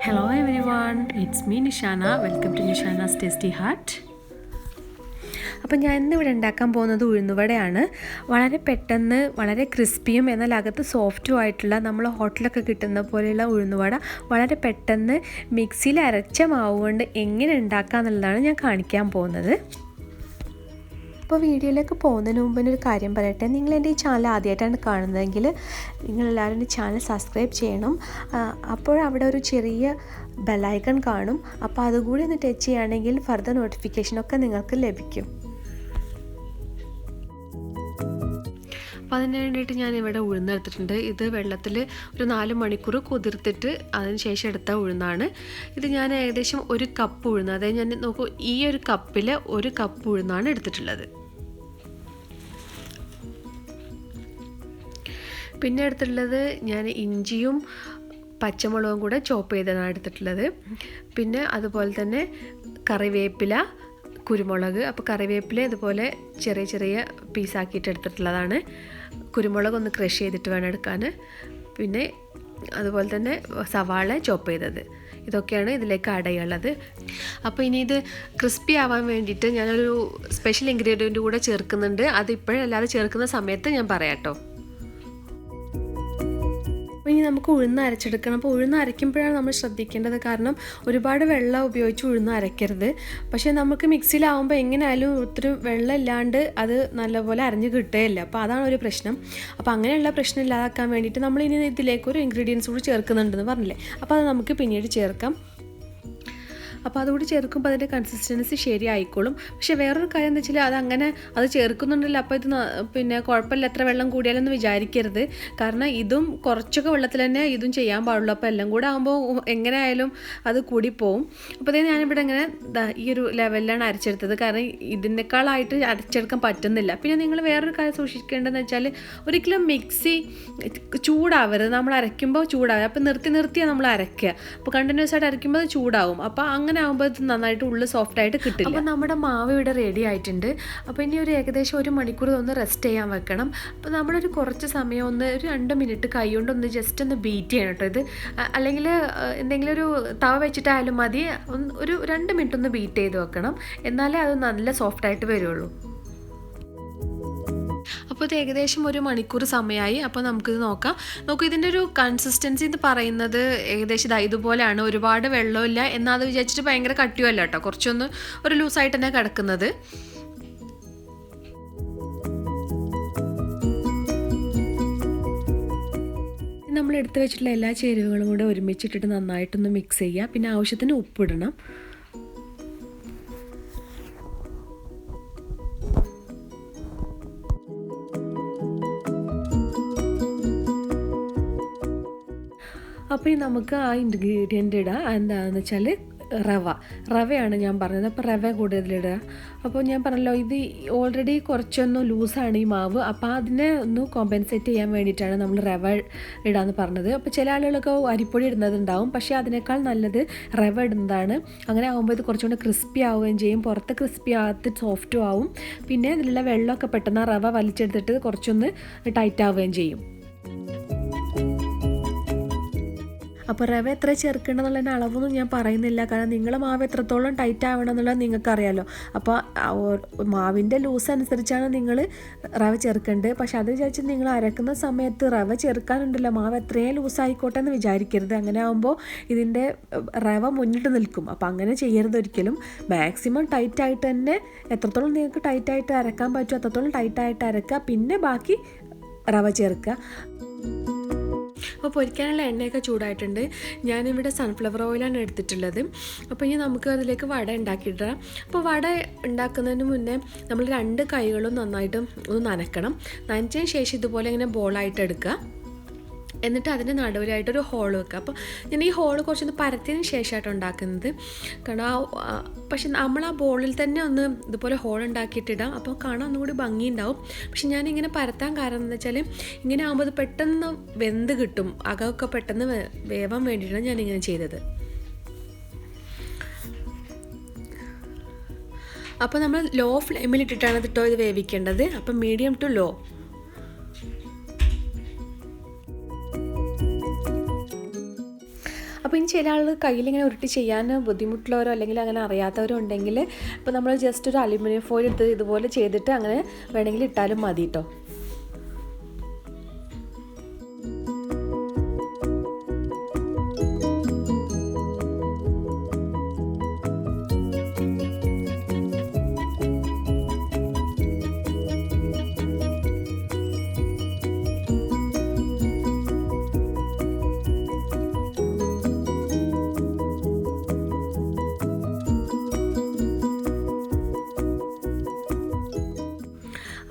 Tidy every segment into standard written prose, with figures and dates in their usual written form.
Hello everyone, it's me Nishana. Welcome to Nishana's Tasty Heart. അപ്പോൾ ഞാൻ ഇന്നിവിടെ ഉണ്ടാക്കാൻ പോകുന്നത് ഉഴുന്നുവടയാണ്. വളരെ പെട്ടെന്ന് വളരെ ക്രിസ്പിയും എന്നാൽ അകത്ത് സോഫ്റ്റും ആയിട്ടുള്ള നമ്മൾ ഹോട്ടലൊക്കെ കിട്ടുന്ന പോലെയുള്ള ഉഴുന്നുവട വളരെ പെട്ടെന്ന് മിക്സിയിൽ അരച്ച മാവ് കൊണ്ട് എങ്ങനെ ഉണ്ടാക്കുക എന്നുള്ളതാണ് ഞാൻ കാണിക്കാൻ പോകുന്നത്. അപ്പോൾ വീഡിയോയിലേക്ക് പോകുന്നതിന് മുമ്പ് ഒരു കാര്യം പറയട്ടെ, നിങ്ങൾ എൻ്റെ ഈ ചാനൽ ആദ്യമായിട്ടാണ് കാണുന്നതെങ്കിൽ നിങ്ങളെല്ലാവരും ഈ ചാനൽ സബ്സ്ക്രൈബ് ചെയ്യണം. അപ്പോൾ അവിടെ ഒരു ചെറിയ ബെല്ലൈക്കൺ കാണും, അപ്പോൾ അതുകൂടി ഒന്ന് ടച്ച് ചെയ്യുകയാണെങ്കിൽ ഫർദർ നോട്ടിഫിക്കേഷനൊക്കെ നിങ്ങൾക്ക് ലഭിക്കും. അപ്പോൾ അതിന് വേണ്ടിയിട്ട് ഞാനിവിടെ ഉഴുന്നെടുത്തിട്ടുണ്ട്. ഇത് വെള്ളത്തിൽ ഒരു 4 മണിക്കൂർ കുതിർത്തിട്ട് അതിന് ശേഷം എടുത്ത ഉഴുന്നാണ്. ഇത് ഞാൻ ഏകദേശം 1 കപ്പ് ഉഴുന്ന്, അതായത് ഞാൻ നോക്കൂ ഈ ഒരു കപ്പിൽ 1 കപ്പ് ഉഴുന്നാണ് എടുത്തിട്ടുള്ളത്. പിന്നെ എടുത്തിട്ടുള്ളത് ഞാൻ ഇഞ്ചിയും പച്ചമുളകും കൂടെ ചോപ്പ് ചെയ്താണ് എടുത്തിട്ടുള്ളത്. പിന്നെ അതുപോലെ തന്നെ കറിവേപ്പില, കുരുമുളക്. അപ്പോൾ കറിവേപ്പില ഇതുപോലെ ചെറിയ ചെറിയ പീസാക്കിയിട്ട് എടുത്തിട്ടുള്ളതാണ്. കുരുമുളക് ഒന്ന് ക്രഷ് ചെയ്തിട്ട് വേണം എടുക്കാൻ. പിന്നെ അതുപോലെ തന്നെ സവാള ചോപ്പ് ചെയ്തത്. ഇതൊക്കെയാണ് ഇതിലേക്ക് ആഡ് ചെയ്യാനുള്ളത്. അപ്പോൾ ഇനി ഇത് ക്രിസ്പി ആവാൻ വേണ്ടിയിട്ട് ഞാനൊരു സ്പെഷ്യൽ ഇൻഗ്രീഡിയൻറ്റ് കൂടെ ചേർക്കുന്നുണ്ട്. അത് ഇപ്പോഴല്ലാതെ ചേർക്കുന്ന സമയത്ത് ഞാൻ പറയാം കേട്ടോ. ഇനി നമുക്ക് ഉഴുന്ന് അരച്ചെടുക്കണം. അപ്പോൾ ഉഴുന്ന് അരയ്ക്കുമ്പോഴാണ് നമ്മൾ ശ്രദ്ധിക്കേണ്ടത്, കാരണം ഒരുപാട് വെള്ളം ഉപയോഗിച്ച് ഉഴുന്ന് അരയ്ക്കരുത്. പക്ഷേ നമുക്ക് മിക്സിയിലാവുമ്പോൾ എങ്ങനെയായാലും ഒത്തിരി വെള്ളം ഇല്ലാണ്ട് അത് നല്ലപോലെ അരഞ്ഞ് കിട്ടുകയില്ല. അപ്പോൾ അതാണ് ഒരു പ്രശ്നം. അപ്പോൾ അങ്ങനെയുള്ള പ്രശ്നം ഇല്ലാതാക്കാൻ വേണ്ടിയിട്ട് നമ്മൾ ഇനി ഇതിലേക്ക് ഒരു ഇൻഗ്രീഡിയൻസ് കൂടി ചേർക്കുന്നുണ്ടെന്ന് പറഞ്ഞില്ലേ, അപ്പോൾ അത് നമുക്ക് പിന്നീട് ചേർക്കാം. അപ്പോൾ അതുകൂടി ചേർക്കുമ്പോൾ അതിൻ്റെ കൺസിസ്റ്റൻസി ശരിയായിക്കോളും. പക്ഷേ വേറൊരു കാര്യം എന്താ വെച്ചാൽ അത് ചേർക്കുന്നുണ്ടല്ലോ, അപ്പോൾ ഇത് പിന്നെ കുഴപ്പമില്ല എത്ര വെള്ളം കൂടിയാലൊന്നും വിചാരിക്കരുത്. കാരണം ഇതും കുറച്ചൊക്കെ വെള്ളത്തിൽ തന്നെ ഇതും ചെയ്യാൻ പാടുള്ളൂ. അപ്പോൾ എല്ലാം കൂടെ ആകുമ്പോൾ എങ്ങനെ ആയാലും അത് കൂടിപ്പോവും. അപ്പോൾ അതേ ഞാനിവിടെ ഇങ്ങനെ ഈ ഒരു ലെവലിലാണ് അരച്ചെടുത്തത്, കാരണം ഇതിനേക്കാളായിട്ട് അരച്ചെടുക്കാൻ പറ്റുന്നില്ല. പിന്നെ നിങ്ങൾ വേറൊരു കാര്യം സൂക്ഷിക്കേണ്ടതെന്ന് വെച്ചാൽ ഒരിക്കലും മിക്സി ചൂടാവരുത്. നമ്മൾ അരയ്ക്കുമ്പോൾ ചൂടാവരുത്. അപ്പോൾ നിർത്തിയാണ് നമ്മൾ അരയ്ക്കുക. അപ്പോൾ കണ്ടിന്യൂസ് ആയിട്ട് അരയ്ക്കുമ്പോൾ അത് ചൂടാവും. അപ്പോൾ അങ്ങനെ ആകുമ്പോൾ ഇത് നന്നായിട്ട് ഉള്ളിൽ സോഫ്റ്റായിട്ട് കിട്ടില്ല. അപ്പോൾ നമ്മുടെ മാവ് ഇവിടെ റെഡി ആയിട്ടുണ്ട്. അപ്പോൾ ഇനി ഒരു ഏകദേശം 1 മണിക്കൂർ ഒന്ന് റെസ്റ്റ് ചെയ്യാൻ വെക്കണം. അപ്പോൾ നമ്മളൊരു കുറച്ച് സമയം ഒരു 2 മിനിറ്റ് കൈ കൊണ്ടൊന്ന് ജസ്റ്റ് ഒന്ന് ബീറ്റ് ചെയ്യണം കേട്ടോ. ഇത് അല്ലെങ്കിൽ എന്തെങ്കിലും ഒരു തവ വെച്ചിട്ടായാലും മതി. ഒരു 2 മിനിറ്റ് ഒന്ന് ബീറ്റ് ചെയ്ത് വെക്കണം, എന്നാലേ അത് നല്ല സോഫ്റ്റായിട്ട് വരുള്ളൂ. അപ്പോൾ ഇത് ഏകദേശം 1 മണിക്കൂർ സമയമായി. അപ്പോൾ നമുക്കിത് നോക്കാം. ഇതിൻ്റെ ഒരു കൺസിസ്റ്റൻസി എന്ന് പറയുന്നത് ഏകദേശം ഇതുപോലെയാണ്. ഒരുപാട് വെള്ളമില്ല, എന്നാൽ അത് വിചാരിച്ചിട്ട് ഭയങ്കര കട്ടിയുമല്ല കേട്ടോ. കുറച്ചൊന്ന് ഒരു ലൂസായിട്ട് തന്നെ കിടക്കുന്നത്. നമ്മൾ എടുത്ത് വെച്ചിട്ടുള്ള എല്ലാ ചേരുവകളും കൂടെ ഒരുമിച്ചിട്ടിട്ട് നന്നായിട്ടൊന്ന് മിക്സ് ചെയ്യുക. പിന്നെ ആവശ്യത്തിന് ഉപ്പിടണം. അപ്പോൾ ഇനി നമുക്ക് ആ ഇൻഗ്രീഡിയൻ്റ് ഇടാം. എന്താണെന്ന് വെച്ചാൽ റവയാണ് ഞാൻ പറഞ്ഞത്. അപ്പോൾ റവ കൂടുതലിടുക. അപ്പോൾ ഞാൻ പറഞ്ഞല്ലോ ഇത് ഓൾറെഡി കുറച്ചൊന്ന് ലൂസാണ് ഈ മാവ്. അപ്പോൾ അതിനെ ഒന്ന് കോമ്പൻസേറ്റ് ചെയ്യാൻ വേണ്ടിയിട്ടാണ് നമ്മൾ റവ ഇടാമെന്ന് പറഞ്ഞത്. അപ്പോൾ ചില ആളുകളൊക്കെ അരിപ്പൊടി ഇടുന്നതുണ്ടാവും, പക്ഷേ അതിനേക്കാൾ നല്ലത് റവ ഇടുന്നതാണ്. അങ്ങനെ ആകുമ്പോൾ ഇത് കുറച്ചുകൂടി ക്രിസ്പി ആവുകയും ചെയ്യും. പുറത്ത് ക്രിസ്പി ആകത്ത് സോഫ്റ്റും ആവും. പിന്നെ ഇതിലുള്ള വെള്ളമൊക്കെ പെട്ടെന്ന് റവ വലിച്ചെടുത്തിട്ട് കുറച്ചൊന്ന് ടൈറ്റ് ആവുകയും ചെയ്യും. അപ്പോൾ റവ എത്ര ചേർക്കേണ്ടതെന്നുള്ളതിൻ്റെ അളവൊന്നും ഞാൻ പറയുന്നില്ല, കാരണം നിങ്ങളുടെ മാവ് എത്രത്തോളം ടൈറ്റ് ആവണം എന്നുള്ളത് നിങ്ങൾക്കറിയാമല്ലോ. അപ്പോൾ മാവിൻ്റെ ലൂസ് അനുസരിച്ചാണ് നിങ്ങൾ റവ ചേർക്കേണ്ടത്. പക്ഷെ അത് വിചാരിച്ച് നിങ്ങൾ അരക്കുന്ന സമയത്ത് റവ ചേർക്കാനുണ്ടല്ലോ, മാവ് എത്രയും ലൂസായിക്കോട്ടെ എന്ന് വിചാരിക്കരുത്. അങ്ങനെ ആകുമ്പോൾ ഇതിൻ്റെ റവ മുന്നിട്ട് നിൽക്കും. അപ്പോൾ അങ്ങനെ ചെയ്യരുത് ഒരിക്കലും. മാക്സിമം ടൈറ്റായിട്ട് തന്നെ എത്രത്തോളം നിങ്ങൾക്ക് ടൈറ്റായിട്ട് അരക്കാൻ പറ്റുമോ അത്രത്തോളം ടൈറ്റായിട്ട് അരക്കുക. പിന്നെ ബാക്കി റവ ചേർക്കുക. അപ്പോൾ പൊരിക്കാനുള്ള എണ്ണയൊക്കെ ചൂടായിട്ടുണ്ട്. ഞാനിവിടെ സൺഫ്ലവർ ഓയിലാണ് എടുത്തിട്ടുള്ളത്. അപ്പോൾ ഇനി നമുക്ക് അതിലേക്ക് വട ഉണ്ടാക്കിയിടാം. അപ്പോൾ വട ഉണ്ടാക്കുന്നതിന് മുന്നേ നമ്മൾ 2 കൈകളും നന്നായിട്ട് ഒന്ന് നനക്കണം. നനച്ചതിന് ശേഷം ഇതുപോലെ ഇങ്ങനെ ബോളായിട്ട് എടുക്കുക. എന്നിട്ട് അതിൻ്റെ നടുവിലായിട്ടൊരു ഹോൾ വെക്കുക. അപ്പോൾ ഞാൻ ഈ ഹോൾ കുറച്ചൊന്ന് പരത്തിയതിന് ശേഷമായിട്ട് ഉണ്ടാക്കുന്നത്. കാരണം പക്ഷെ നമ്മൾ ആ ബോളിൽ തന്നെ ഒന്ന് ഇതുപോലെ ഹോൾ ഉണ്ടാക്കിയിട്ടിടാം. അപ്പോൾ കാണാൻ ഒന്നുകൂടി ഭംഗിയുണ്ടാവും. പക്ഷെ ഞാനിങ്ങനെ പരത്താൻ കാരണം എന്താ വെച്ചാൽ ഇങ്ങനെ ആകുമ്പോൾ അത് പെട്ടെന്ന് വെന്ത് കിട്ടും. അകമൊക്കെ പെട്ടെന്ന് വേവാൻ വേണ്ടിയിട്ടാണ് ഞാനിങ്ങനെ ചെയ്തത്. അപ്പോൾ നമ്മൾ ലോ ഫ്ലെയിമിലിട്ടിട്ടാണ് കേട്ടോ ഇത് വേവിക്കേണ്ടത്. അപ്പോൾ മീഡിയം ടു ലോ. അപ്പോൾ ഇനി ചില ആൾ കയ്യിലിങ്ങനെ ഉരുട്ടി ചെയ്യാൻ ബുദ്ധിമുട്ടുള്ളവരോ അല്ലെങ്കിൽ അങ്ങനെ അറിയാത്തവരോ ഉണ്ടെങ്കിൽ ഇപ്പോൾ നമ്മൾ ജസ്റ്റ് ഒരു അലുമിനിയം ഫോയിൽ എടുത്ത് ഇതുപോലെ ചെയ്തിട്ട് അങ്ങനെ വേണമെങ്കിൽ ഇട്ടാലും മതി കേട്ടോ.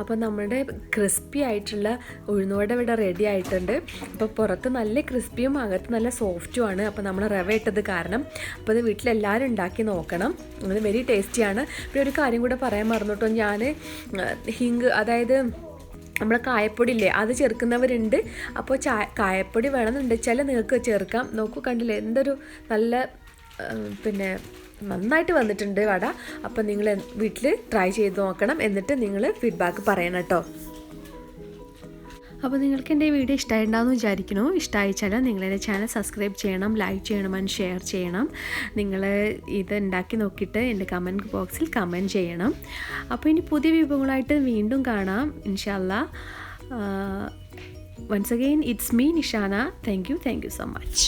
അപ്പോൾ നമ്മുടെ ക്രിസ്പി ആയിട്ടുള്ള ഉഴുന്നുവട ഇവിടെ റെഡി ആയിട്ടുണ്ട്. അപ്പോൾ പുറത്ത് നല്ല ക്രിസ്പിയും അകത്ത് നല്ല സോഫ്റ്റുമാണ്. അപ്പോൾ നമ്മൾ റവ ഇട്ടത് കാരണം. അപ്പോൾ ഇത് വീട്ടിലെല്ലാവരും ഉണ്ടാക്കി നോക്കണം, അത് വെരി ടേസ്റ്റിയാണ്. പിന്നെ ഒരു കാര്യം കൂടെ പറയാൻ മറന്നിട്ടോ, ഞാൻ ഹിങ് അതായത് നമ്മൾ കായപ്പൊടി ഇല്ലേ അത് ചേർക്കുന്നവരുണ്ട്. അപ്പോൾ കായപ്പൊടി വേണമെന്നുണ്ട് വെച്ചാൽ നിങ്ങൾക്ക് ചേർക്കാം. നോക്കൂ, കണ്ടില്ലേ എന്തൊരു നല്ല പിന്നെ നന്നായിട്ട് വന്നിട്ടുണ്ട് വട. അപ്പം നിങ്ങൾ വീട്ടിൽ ട്രൈ ചെയ്ത് നോക്കണം, എന്നിട്ട് നിങ്ങൾ ഫീഡ്ബാക്ക് പറയണം കേട്ടോ. അപ്പോൾ നിങ്ങൾക്ക് എൻ്റെ ഈ വീഡിയോ ഇഷ്ടമായിട്ടുണ്ടാകുമെന്ന് വിചാരിക്കുന്നു. ഇഷ്ടമായിച്ചാൽ നിങ്ങളെൻ്റെ ചാനൽ സബ്സ്ക്രൈബ് ചെയ്യണം, ലൈക്ക് ചെയ്യണം ആൻഡ് ഷെയർ ചെയ്യണം. നിങ്ങൾ ഇത് ഉണ്ടാക്കി നോക്കിയിട്ട് എൻ്റെ കമൻറ്റ് ബോക്സിൽ കമൻറ്റ് ചെയ്യണം. അപ്പോൾ ഇനി പുതിയ വിഭവങ്ങളായിട്ട് വീണ്ടും കാണാം ഇൻഷാ അല്ലാഹ്. Once again it's me Nishana. Thank you so much.